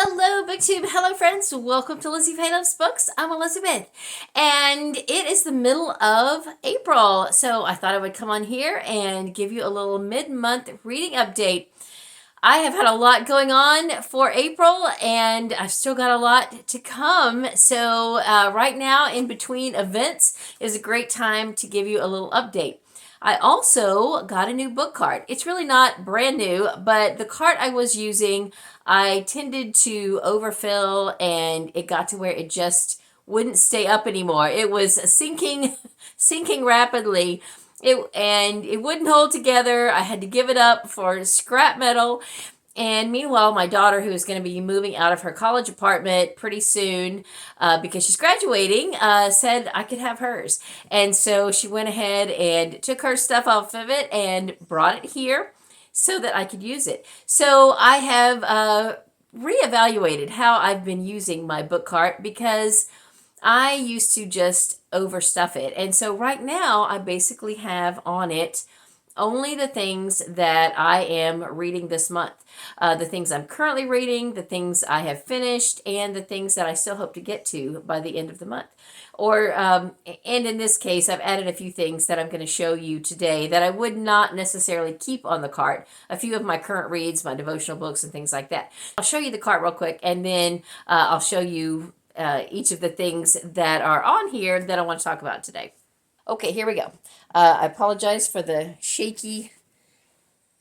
Hello, BookTube. Hello, friends. Welcome to LizziefayeLovesBooks. I'm Elizabeth, and it is the middle of April, so I thought I would come on here and give you a little mid-month reading update. I have had a lot going on for April, and I've still got a lot to come. So right now, in between events, is a great time to give you a little update. I also got a new book cart. It's really not brand new, but the cart I was using, I tended to overfill, and it got to where it just wouldn't stay up anymore. It was sinking, sinking rapidly. It wouldn't hold together. I had to give it up for scrap metal. And meanwhile, my daughter, who is going to be moving out of her college apartment pretty soon because she's graduating, said I could have hers. And so she went ahead and took her stuff off of it and brought it here so that I could use it. So I have reevaluated how I've been using my book cart because I used to just overstuff it. And so right now, I basically have on it only the things that I am reading this month. The things I'm currently reading, the things I have finished, and the things that I still hope to get to by the end of the month. And in this case, I've added a few things that I'm going to show you today that I would not necessarily keep on the cart. A few of my current reads, my devotional books, and things like that. I'll show you the cart real quick, and then I'll show you each of the things that are on here that I want to talk about today. Okay, here we go. I apologize for the shaky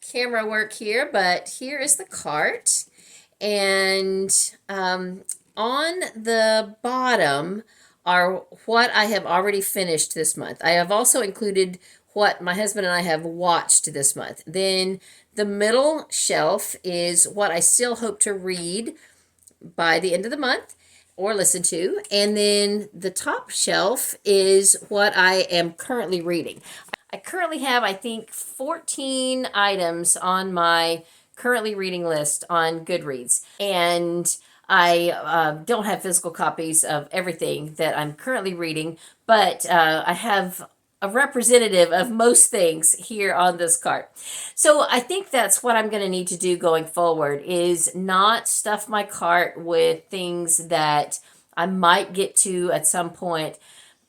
camera work here, but here is the cart. And on the bottom are what I have already finished this month. I have also included what my husband and I have watched this month. Then the middle shelf is what I still hope to read by the end of the month or listen to. And then the top shelf is what I am currently reading. I currently have, I think, 14 items on my currently reading list on Goodreads. And I don't have physical copies of everything that I'm currently reading, but I have a representative of most things here on this cart. So I think that's what I'm going to need to do going forward is not stuff my cart with things that I might get to at some point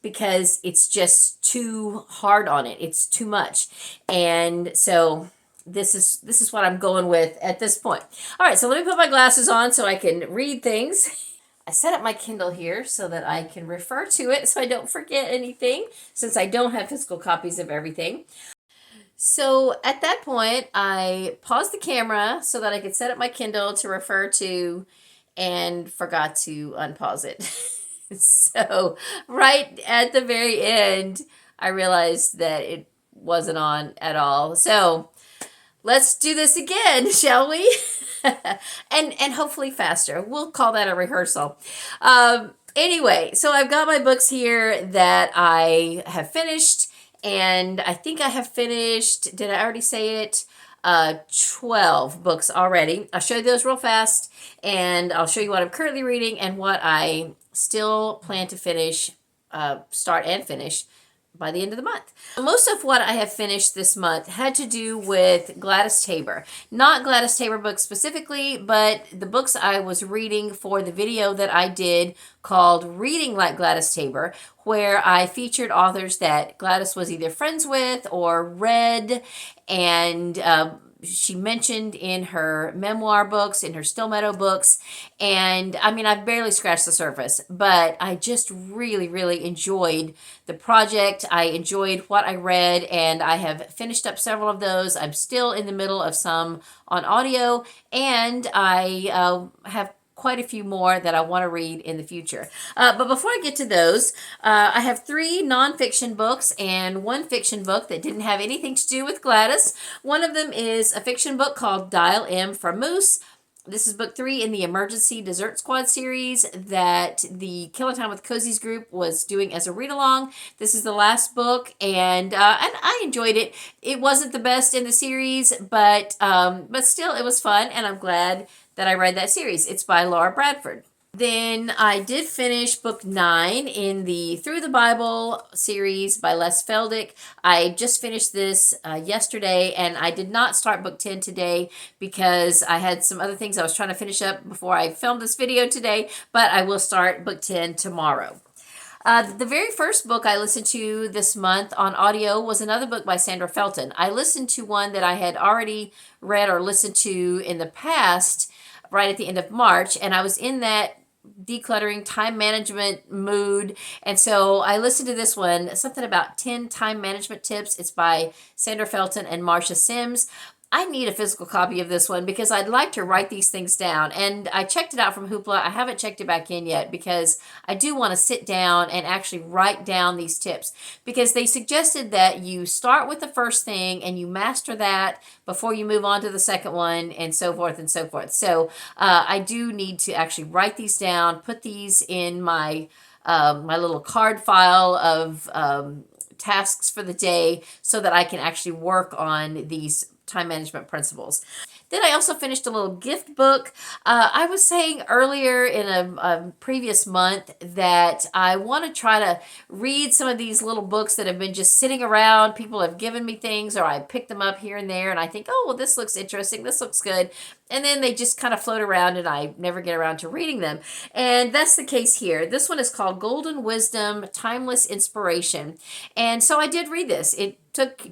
because it's just too hard on it. It's too much. And so this is what I'm going with at this point. All right, so let me put my glasses on so I can read things. I set up my Kindle here so that I can refer to it so I don't forget anything, since I don't have physical copies of everything. So at that point, I paused the camera so that I could set up my Kindle to refer to and forgot to unpause it. So right at the very end, I realized that it wasn't on at all. So let's do this again, shall we? and hopefully faster. We'll call that a rehearsal. Anyway, so I've got my books here that I have finished, and I think I have finished, did I already say it? 12 books already. I'll show you those real fast, and I'll show you what I'm currently reading and what I still plan to finish, start and finish by the end of the month. Most of what I have finished this month had to do with Gladys Taber. Not Gladys Taber books specifically, but the books I was reading for the video that I did called Reading Like Gladys Taber, where I featured authors that Gladys was either friends with or read, and she mentioned in her memoir books, in her Still Meadow books. And I mean, I've barely scratched the surface, but I just really, really enjoyed the project. I enjoyed what I read, and I have finished up several of those. I'm still in the middle of some on audio, and I have quite a few more that I want to read in the future. But before I get to those, I have 3 nonfiction books and 1 fiction book that didn't have anything to do with Gladys. One of them is a fiction book called Dial M for Moose. This is book 3 in the Emergency Dessert Squad series that the Killing Time with Cozies group was doing as a read-along. This is the last book, and I enjoyed it. It wasn't the best in the series, but still it was fun, and I'm glad that I read that series. It's by Laura Bradford. Then I did finish book 9 in the Through the Bible series by Les Feldick. I just finished this yesterday, and I did not start book 10 today because I had some other things I was trying to finish up before I filmed this video today, but I will start book 10 tomorrow. The very first book I listened to this month on audio was another book by Sandra Felton. I listened to one that I had already read or listened to in the past right at the end of March, and I was in that decluttering time management mood, and so I listened to this one, something about 10 time management tips. It's by Sandra Felton and Marcia Sims. I need a physical copy of this one because I'd like to write these things down. And I checked it out from Hoopla. I haven't checked it back in yet because I do want to sit down and actually write down these tips, because they suggested that you start with the first thing and you master that before you move on to the second one, and so forth and so forth. So I do need to actually write these down, put these in my my little card file of tasks for the day so that I can actually work on these time management principles. Then I also finished a little gift book. I was saying earlier in a previous month that I want to try to read some of these little books that have been just sitting around. People have given me things, or I pick them up here and there, and I think, oh, well, this looks interesting. This looks good. And then they just kind of float around, and I never get around to reading them. And that's the case here. This one is called Golden Wisdom, Timeless Inspiration. And so I did read this. It took,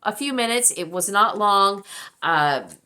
a few minutes. It was not long.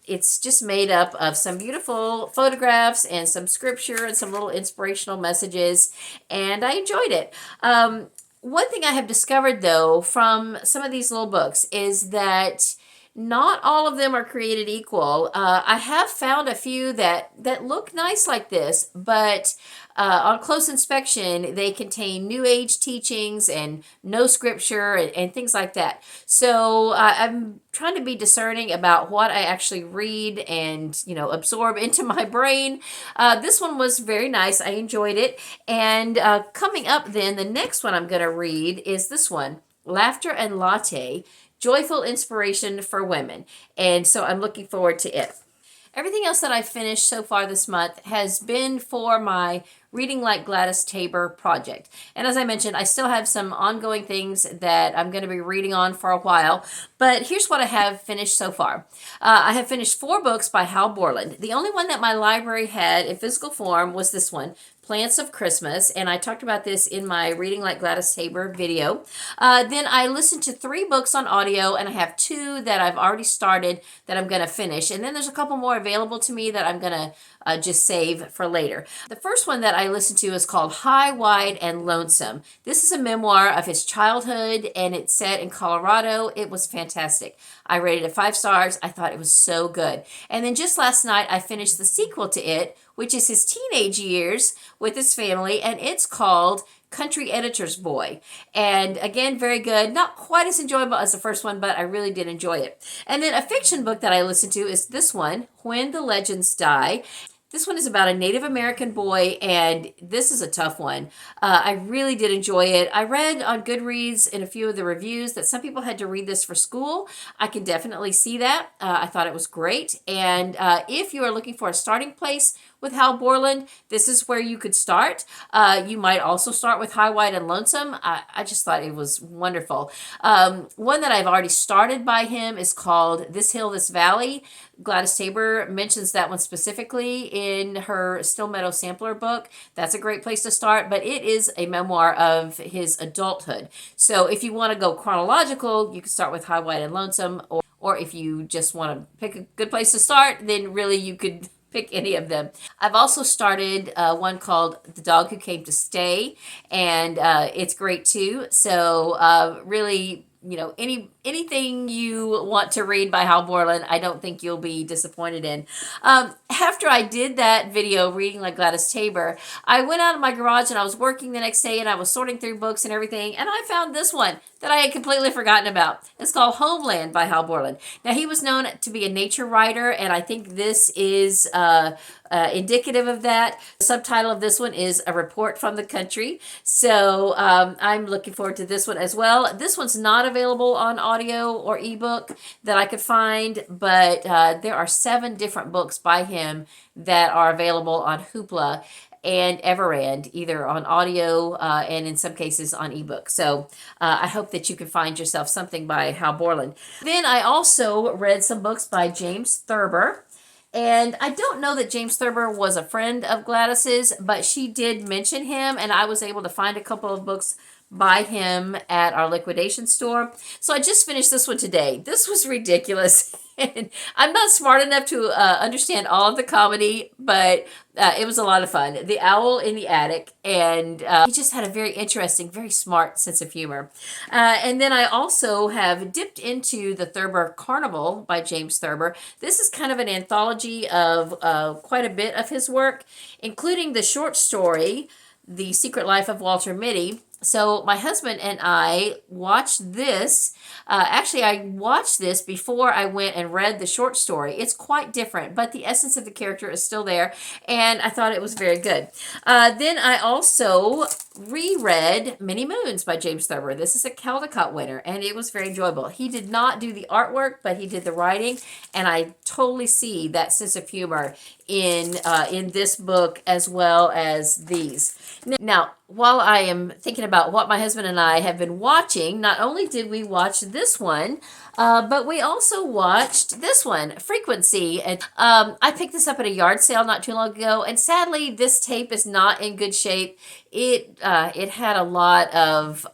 It's just made up of some beautiful photographs and some scripture and some little inspirational messages, and I enjoyed it. One thing I have discovered, though, from some of these little books is that not all of them are created equal. I have found a few that look nice like this, but on close inspection, they contain New Age teachings and no scripture and things like that. So I'm trying to be discerning about what I actually read and, absorb into my brain. This one was very nice. I enjoyed it. And coming up then, the next one I'm going to read is this one, Laughter and Latte, Joyful Inspiration for Women. And so I'm looking forward to it. Everything else that I've finished so far this month has been for my Reading Like Gladys Taber project. And as I mentioned, I still have some ongoing things that I'm going to be reading on for a while. But here's what I have finished so far. I have finished 4 books by Hal Borland. The only one that my library had in physical form was this one, Plants of Christmas, and I talked about this in my Reading Like Gladys Taber video. Then I listened to 3 books on audio, and I have 2 that I've already started that I'm going to finish. And then there's a couple more available to me that I'm going to just save for later. The first one that I listened to is called High, Wide, and Lonesome. This is a memoir of his childhood, and it's set in Colorado. It was fantastic. I rated it 5 stars. I thought it was so good. And then just last night, I finished the sequel to it, which is his teenage years with his family, and it's called Country Editor's Boy. And again, very good. Not quite as enjoyable as the first one, but I really did enjoy it. And then a fiction book that I listened to is this one, When the Legends Die. This one is about a Native American boy, and this is a tough one. I really did enjoy it. I read on Goodreads in a few of the reviews that some people had to read this for school. I can definitely see that. I thought it was great. And if you are looking for a starting place with Hal Borland, this is where you could start. You might also start with High, Wide, and Lonesome. I just thought it was wonderful. One that I've already started by him is called This Hill, This Valley. Gladys Taber mentions that one specifically in her Still Meadow Sampler book. That's a great place to start, but it is a memoir of his adulthood. So if you want to go chronological, you can start with High, Wide, and Lonesome, or if you just want to pick a good place to start, then really you could pick any of them. I've also started one called The Dog Who Came to Stay, and it's great too. So really, anything you want to read by Hal Borland, I don't think you'll be disappointed in. After I did that video, Reading Like Gladys Taber, I went out of my garage and I was working the next day and I was sorting through books and everything, and I found this one that I had completely forgotten about. It's called Homeland by Hal Borland. Now, he was known to be a nature writer, and I think this is indicative of that. The subtitle of this one is A Report from the Country. So I'm looking forward to this one as well. This one's not available on audio or ebook that I could find, but there are 7 different books by him that are available on Hoopla. and Everand, either on audio and in some cases on ebook. So I hope that you can find yourself something by Hal Borland. Then I also read some books by James Thurber. And I don't know that James Thurber was a friend of Gladys's, but she did mention him, and I was able to find a couple of books by him at our liquidation store. So I just finished this one today. This was ridiculous. And I'm not smart enough to understand all of the comedy, but it was a lot of fun. The Owl in the Attic, and he just had a very interesting, very smart sense of humor. And then I also have dipped into the Thurber Carnival by James Thurber. This is kind of an anthology of quite a bit of his work, including the short story, The Secret Life of Walter Mitty. So my husband and I watched this. Actually, I watched this before I went and read the short story. It's quite different, but the essence of the character is still there, and I thought it was very good. Then I also reread Many Moons by James Thurber. This is a Caldecott winner, and it was very enjoyable. He did not do the artwork, but he did the writing, and I totally see that sense of humor in this book as well as these. Now, while I am thinking about what my husband and I have been watching, not only did we watch this one, but we also watched this one, Frequency. And I picked this up at a yard sale not too long ago, and sadly, this tape is not in good shape. It had a lot of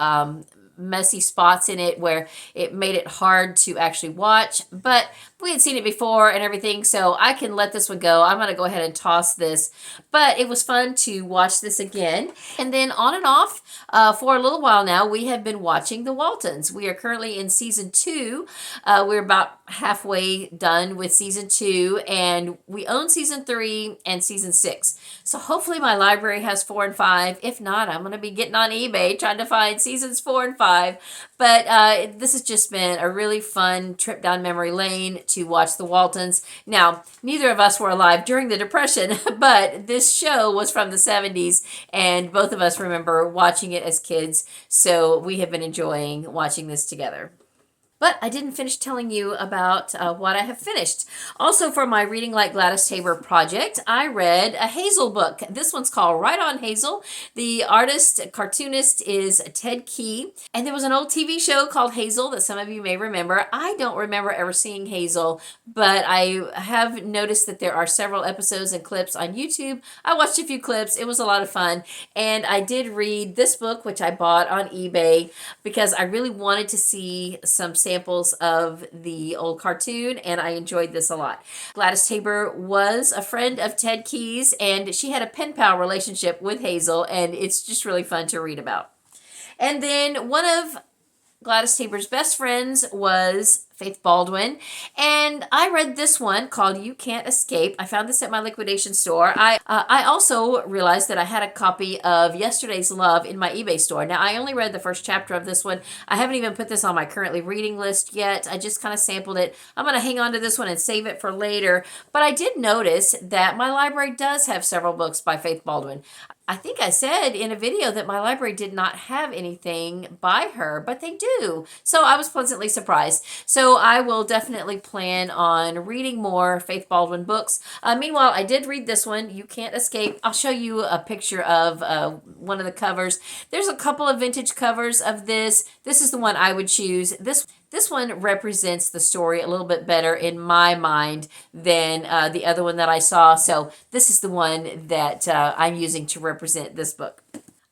messy spots in it where it made it hard to actually watch, but we had seen it before and everything, so I can let this one go. I'm going to go ahead and toss this, but it was fun to watch this again. And then on and off for a little while now, we have been watching The Waltons. We are currently in season 2. We're about halfway done with season 2, and we own season 3 and season 6. So hopefully my library has 4 and 5. If not, I'm going to be getting on eBay trying to find seasons 4 and 5. But this has just been a really fun trip down memory lane to watch The Waltons. Now, neither of us were alive during the Depression, but this show was from the 70s, and both of us remember watching it as kids, so we have been enjoying watching this together. But I didn't finish telling you about what I have finished. Also, for my Reading Like Gladys Tabor project, I read a Hazel book. This one's called Right On Hazel. The cartoonist is Ted Key. And there was an old TV show called Hazel that some of you may remember. I don't remember ever seeing Hazel, but I have noticed that there are several episodes and clips on YouTube. I watched a few clips. It was a lot of fun. And I did read this book, which I bought on eBay, because I really wanted to see some samples of the old cartoon, and I enjoyed this a lot. Gladys Tabor was a friend of Ted Key's, and she had a pen pal relationship with Hazel, and it's just really fun to read about. And then one of Gladys Tabor's best friends was Faith Baldwin, and I read this one called You Can't Escape. I found this at my liquidation store. I also realized that I had a copy of Yesterday's Love in my eBay store. Now, I only read the first chapter of this one. I haven't even put this on my currently reading list yet. I just kind of sampled it. I'm going to hang on to this one and save it for later, but I did notice that my library does have several books by Faith Baldwin. I think I said in a video that my library did not have anything by her, but they do. So I was pleasantly surprised. So I will definitely plan on reading more Faith Baldwin books. Meanwhile, I did read this one, You Can't Escape. I'll show you a picture of one of the covers. There's a couple of vintage covers of this. This is the one I would choose. This one represents the story a little bit better in my mind than the other one that I saw. So this is the one that I'm using to represent this book.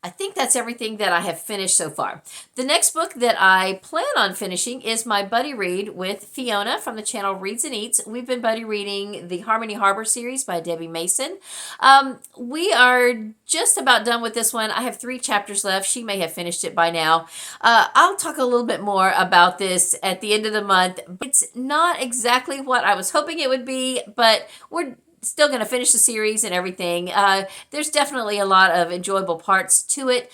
I think that's everything that I have finished so far. The next book that I plan on finishing is my buddy read with Fiona from the channel Reads and Eats. We've been buddy reading the Harmony Harbor series by Debbie Mason. We are just about done with this one. I have 3 chapters left. She may have finished it by now. I'll talk a little bit more about this at the end of the month. It's not exactly what I was hoping it would be, but we're still going to finish the series and everything. There's definitely a lot of enjoyable parts to it.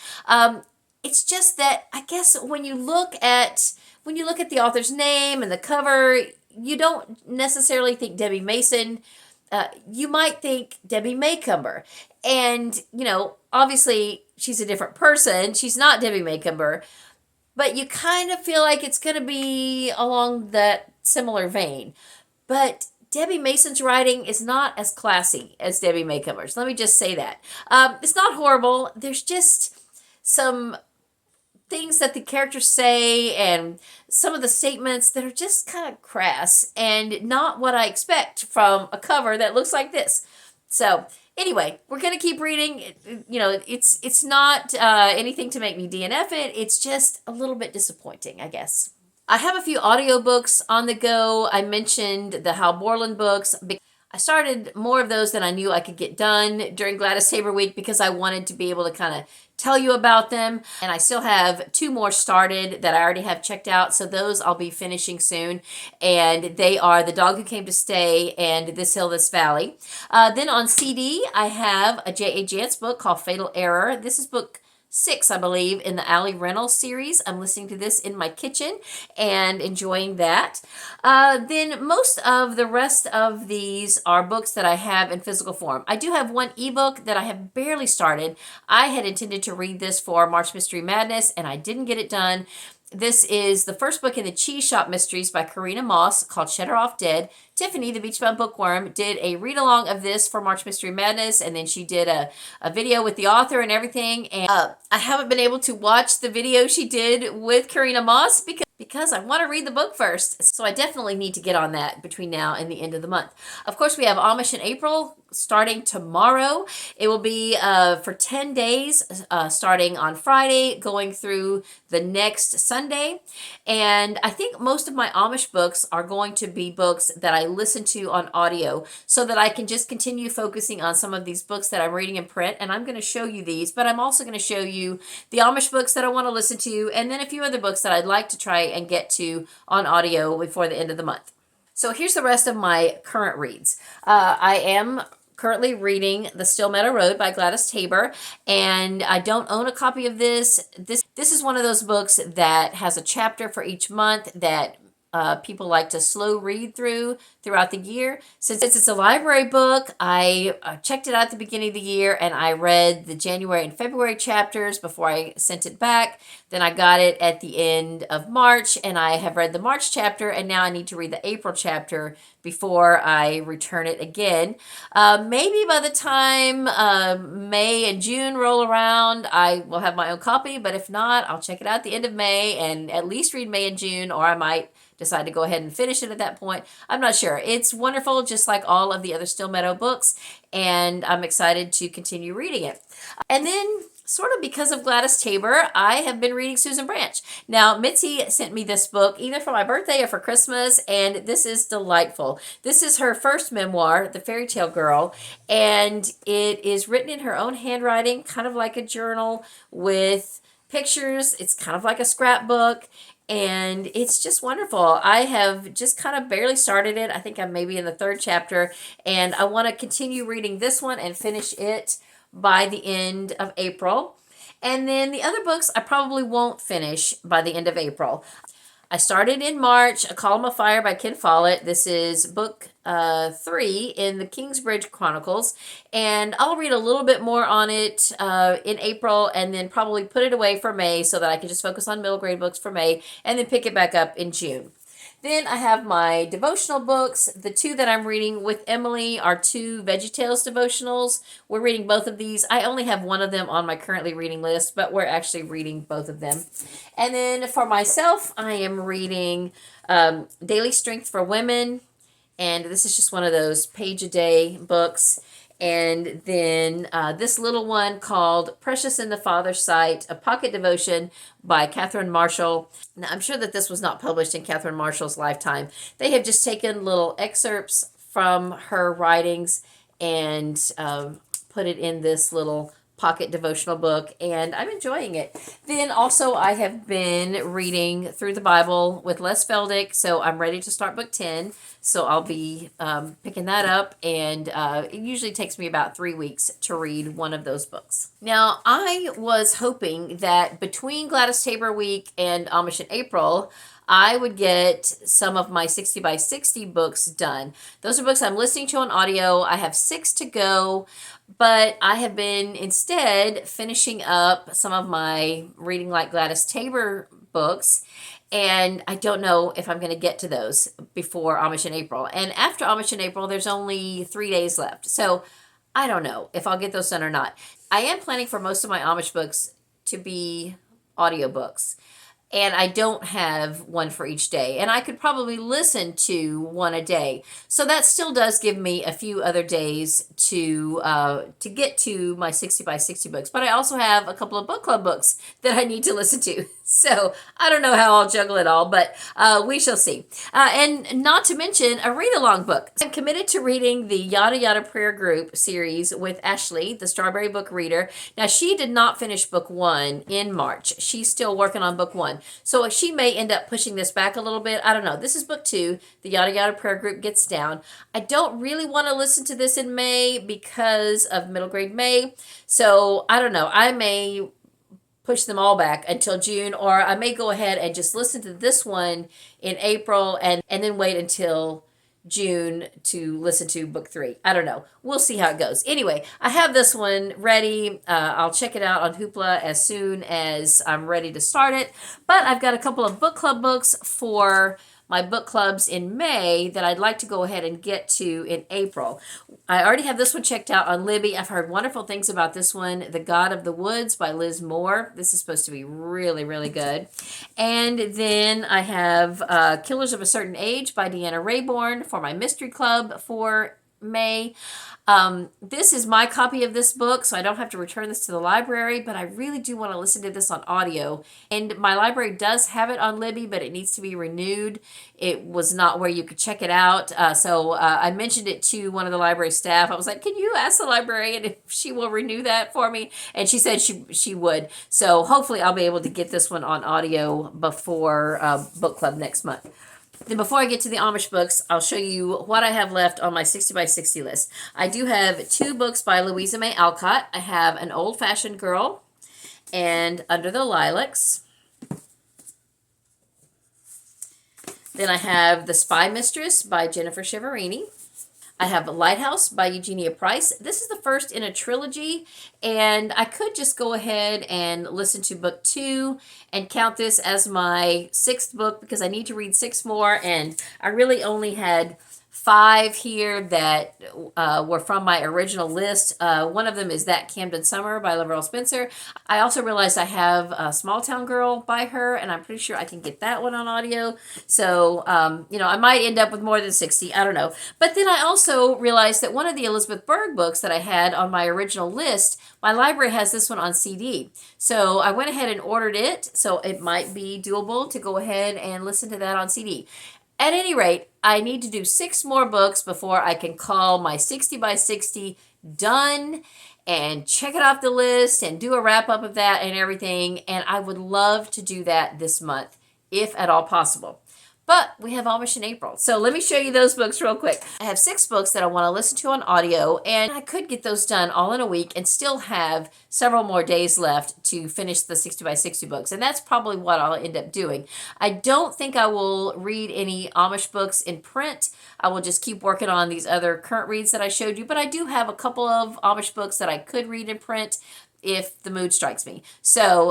It's just that I guess when you look at the author's name and the cover, you don't necessarily think Debbie Mason. You might think Debbie Maycumber. And, obviously she's a different person. She's not Debbie Maycumber. But you kind of feel like it's going to be along that similar vein. But Debbie Mason's writing is not as classy as Debbie Maycomer's. Let me just say that. It's not horrible. There's just some things that the characters say and some of the statements that are just kind of crass and not what I expect from a cover that looks like this. So anyway, we're gonna keep reading. It's not anything to make me DNF it. It's just a little bit disappointing, I guess. I have a few audiobooks on the go. I mentioned the Hal Borland books. I started more of those than I knew I could get done during Gladys Tabor Week because I wanted to be able to kind of tell you about them. And I still have 2 more started that I already have checked out. So those I'll be finishing soon. And they are The Dog Who Came to Stay and This Hill, This Valley. Then on CD, I have a J.A. Jance book called Fatal Error. This is book 6, I believe, in the Allie Reynolds series. I'm listening to this in my kitchen and enjoying that. Then most of the rest of these are books that I have in physical form. I do have one ebook that I have barely started. I had intended to read this for March Mystery Madness, and I didn't get it done. This is the first book in the Cheese Shop Mysteries by Karina Moss called Shut Her Off Dead. Tiffany, the Beachbound Bookworm, did a read-along of this for March Mystery Madness, and then she did a video with the author and everything. And I haven't been able to watch the video she did with Karina Moss because I want to read the book first. So I definitely need to get on that between now and the end of the month. Of course, we have Amish in April starting tomorrow. It will be for 10 days, starting on Friday, going through the next Sunday. And I think most of my Amish books are going to be books that I listen to on audio so that I can just continue focusing on some of these books that I'm reading in print. And I'm going to show you these, but I'm also going to show you the Amish books that I want to listen to, and then a few other books that I'd like to try and get to on audio before the end of the month. So here's the rest of my current reads. I am currently reading The Still Meadow Road by Gladys Tabor, and I don't own a copy of this. This is one of those books that has a chapter for each month that people like to slow read throughout the year. Since it's a library book, I checked it out at the beginning of the year, and I read the January and February chapters before I sent it back. Then I got it at the end of March, and I have read the March chapter, and now I need to read the April chapter before I return it again. Maybe by the time May and June roll around, I will have my own copy, but if not, I'll check it out at the end of May and at least read May and June, or I might decide to go ahead and finish it at that point. I'm not sure. It's wonderful, just like all of the other Still Meadow books, and I'm excited to continue reading it. And then, sort of because of Gladys Tabor, I have been reading Susan Branch. Now, Mitzi sent me this book either for my birthday or for Christmas, and this is delightful. This is her first memoir, The Fairy Tale Girl, and it is written in her own handwriting, kind of like a journal with pictures. It's kind of like a scrapbook, and it's just wonderful. I have just kind of barely started it. I think I'm maybe in the 3rd chapter, and I want to continue reading this one and finish it by the end of April. And then the other books I probably won't finish by the end of April. I started in March, A Column of Fire by Ken Follett. This is book 3 in the Kingsbridge Chronicles, and I'll read a little bit more on it in April, and then probably put it away for May so that I can just focus on middle grade books for May, and then pick it back up in June. Then I have my devotional books. The 2 that I'm reading with Emily are 2 VeggieTales devotionals. We're reading both of these. I only have one of them on my currently reading list, but we're actually reading both of them. And then for myself, I am reading Daily Strength for Women, and this is just one of those page-a-day books. And then this little one called Precious in the Father's Sight, a pocket devotion by Catherine Marshall. Now, I'm sure that this was not published in Catherine Marshall's lifetime. They have just taken little excerpts from her writings and put it in this little pocket devotional book, and I'm enjoying it. Then also I have been reading through the Bible with Les Feldick, so I'm ready to start book 10. So I'll be picking that up, and it usually takes me about 3 weeks to read one of those books. Now, I was hoping that between Gladys Tabor Week and Amish in April, I would get some of my 60 by 60 books done. Those are books I'm listening to on audio. I have 6 to go, but I have been instead finishing up some of my Reading Like Gladys Tabor books, And I don't know if I'm going to get to those before Amish in April. And after Amish in April, there's only 3 days left. So I don't know if I'll get those done or not. I am planning for most of my Amish books to be audiobooks. And I don't have one for each day. And I could probably listen to one a day. So that still does give me a few other days to get to my 60 by 60 books. But I also have a couple of book club books that I need to listen to. So I don't know how I'll juggle it all, but we shall see. And not to mention a read-along book. I'm committed to reading the Yada Yada Prayer Group series with Ashley, the Strawberry Book Reader. Now, she did not finish book 1 in March. She's still working on book 1. So she may end up pushing this back a little bit. I don't know. This is book 2. The Yada Yada Prayer Group Gets Down. I don't really want to listen to this in May because of middle grade May. So I don't know. I may push them all back until June, or I may go ahead and just listen to this one in April and then wait until June to listen to book 3. I don't know. We'll see how it goes. Anyway, I have this one ready. I'll check it out on Hoopla as soon as I'm ready to start it. But I've got a couple of book club books for my book clubs in May that I'd like to go ahead and get to in April. I already have this one checked out on Libby. I've heard wonderful things about this one, The God of the Woods by Liz Moore. This is supposed to be really, really good. And then I have Killers of a Certain Age by Deanna Rayborn for my mystery club for May. This is my copy of this book, so I don't have to return this to the library, but I really do want to listen to this on audio. And my library does have it on Libby, but it needs to be renewed. It was not where you could check it out. So I mentioned it to one of the library staff. I was like, can you ask the librarian if she will renew that for me? And she said she would. So hopefully I'll be able to get this one on audio before book club next month. Then before I get to the Amish books, I'll show you what I have left on my 60 by 60 list. I do have 2 books by Louisa May Alcott. I have An Old-Fashioned Girl and Under the Lilacs. Then I have The Spy Mistress by Jennifer Shiverini. I have Lighthouse by Eugenia Price. This is the first in a trilogy, and I could just go ahead and listen to book 2 and count this as my 6th book because I need to read 6 more, and I really only had 5 here that were from my original list. One of them is That Camden Summer by Laverell Spencer. I also realized I have Small Town Girl by her, and I'm pretty sure I can get that one on audio. So, I might end up with more than 60. I don't know. But then I also realized that one of the Elizabeth Berg books that I had on my original list, my library has this one on CD. So I went ahead and ordered it, so it might be doable to go ahead and listen to that on CD. At any rate, I need to do 6 more books before I can call my 60 by 60 done and check it off the list and do a wrap up of that and everything. And I would love to do that this month, if at all possible. But we have Amish in April. So let me show you those books real quick. I have 6 books that I want to listen to on audio, and I could get those done all in a week and still have several more days left to finish the 60 by 60 books. And that's probably what I'll end up doing. I don't think I will read any Amish books in print. I will just keep working on these other current reads that I showed you. But I do have a couple of Amish books that I could read in print if the mood strikes me. So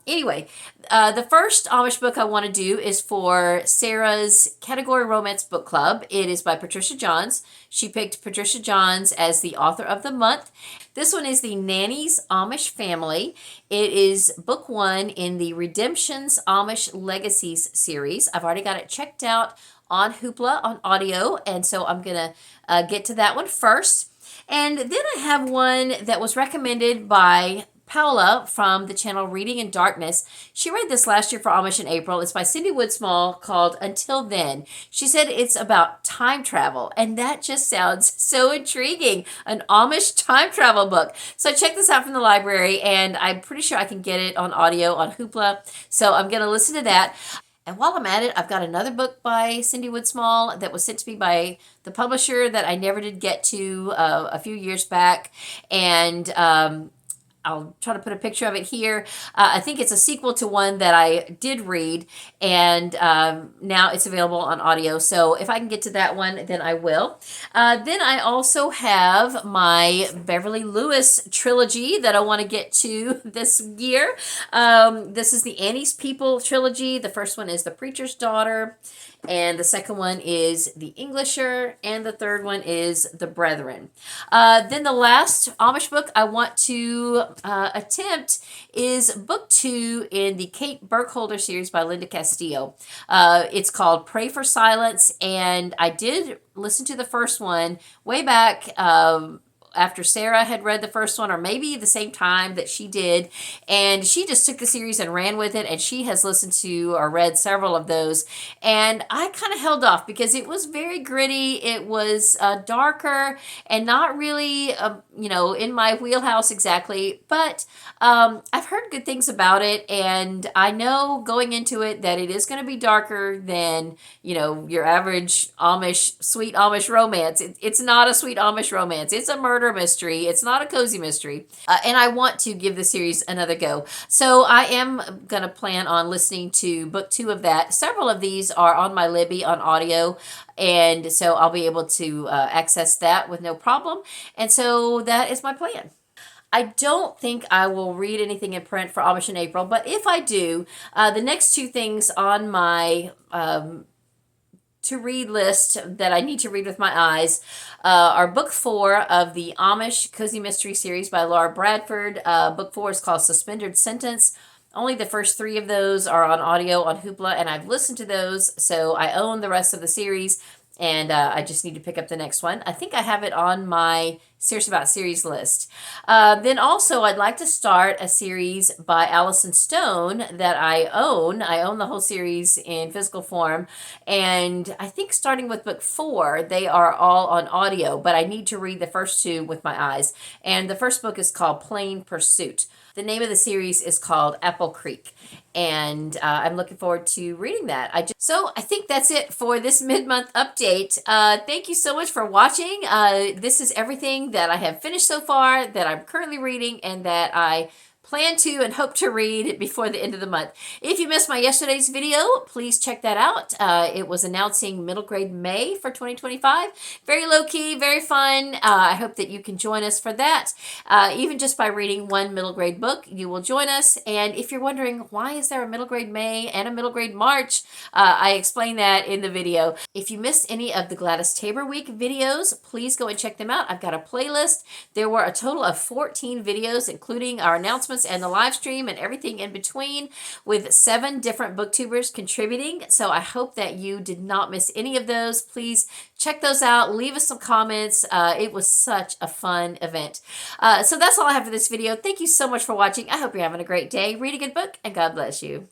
anyway, the first Amish book I want to do is for Sarah's Category Romance Book Club. It is by Patricia Johns. She picked Patricia Johns as the author of the month. This one is the Nanny's Amish Family. It is book 1 in the Redemption's Amish Legacies series. I've already got it checked out on Hoopla on audio, and so I'm going to get to that one first. And then I have one that was recommended by Paula from the channel Reading in Darkness. She read this last year for Amish in April. It's by Cindy Woodsmall called Until Then. She said it's about time travel, and that just sounds so intriguing. An Amish time travel book. So check this out from the library, and I'm pretty sure I can get it on audio on Hoopla. So I'm going to listen to that. And while I'm at it, I've got another book by Cindy Woodsmall that was sent to me by the publisher that I never did get to a few years back. And I'll try to put a picture of it here. I think it's a sequel to one that I did read, and now it's available on audio. So if I can get to that one, then I will. Then I also have my Beverly Lewis trilogy that I want to get to this year. This is the Annie's People trilogy. The first one is The Preacher's Daughter, and the second one is The Englisher, and the third one is The Brethren. Then the last Amish book I want to attempt is book 2 in the Kate Burkholder series by Linda Castillo. It's called Pray for Silence, and I did listen to the first one way back after Sarah had read the first one, or maybe the same time that she did, and she just took the series and ran with it, and she has listened to or read several of those, and I kind of held off because it was very gritty. It was darker and not really in my wheelhouse exactly, but I've heard good things about it, and I know going into it that it is going to be darker than your average sweet Amish romance. It's not a sweet Amish romance. It's a murder mystery. It's not a cozy mystery. And I want to give the series another go. So I am going to plan on listening to book 2 of that. Several of these are on my Libby on audio, and so I'll be able to access that with no problem. And so that is my plan. I don't think I will read anything in print for Amish in April, but if I do, the next 2 things on my to read list that I need to read with my eyes are book 4 of the Amish Cozy Mystery series by Laura Bradford. Book 4 is called Suspended Sentence. Only the first 3 of those are on audio on Hoopla, and I've listened to those, so I own the rest of the series, and I just need to pick up the next one. I think I have it on my Serious About Series list. Then also, I'd like to start a series by Allison Stone that I own. I own the whole series in physical form, and I think starting with book 4, they are all on audio, but I need to read the first 2 with my eyes. And the first book is called Plain Pursuit. The name of the series is called Apple Creek, and I'm looking forward to reading that. So I think that's it for this mid-month update. Thank you so much for watching. This is everything that I have finished so far, that I'm currently reading, and that I plan to and hope to read before the end of the month. If you missed my yesterday's video, please check that out. It was announcing middle grade May for 2025. Very low-key, very fun. I hope that you can join us for that. Even just by reading one middle grade book, you will join us. And if you're wondering, why is there a middle grade May and a middle grade March? I explain that in the video. If you missed any of the Gladys Tabor Week videos, please go and check them out. I've got a playlist. There were a total of 14 videos, including our announcements and the live stream and everything in between, with 7 different booktubers contributing. So I hope that you did not miss any of those. Please check those out. Leave us some comments. It was such a fun event. So that's all I have for this video. Thank you so much for watching. I hope you're having a great day. Read a good book, and God bless you.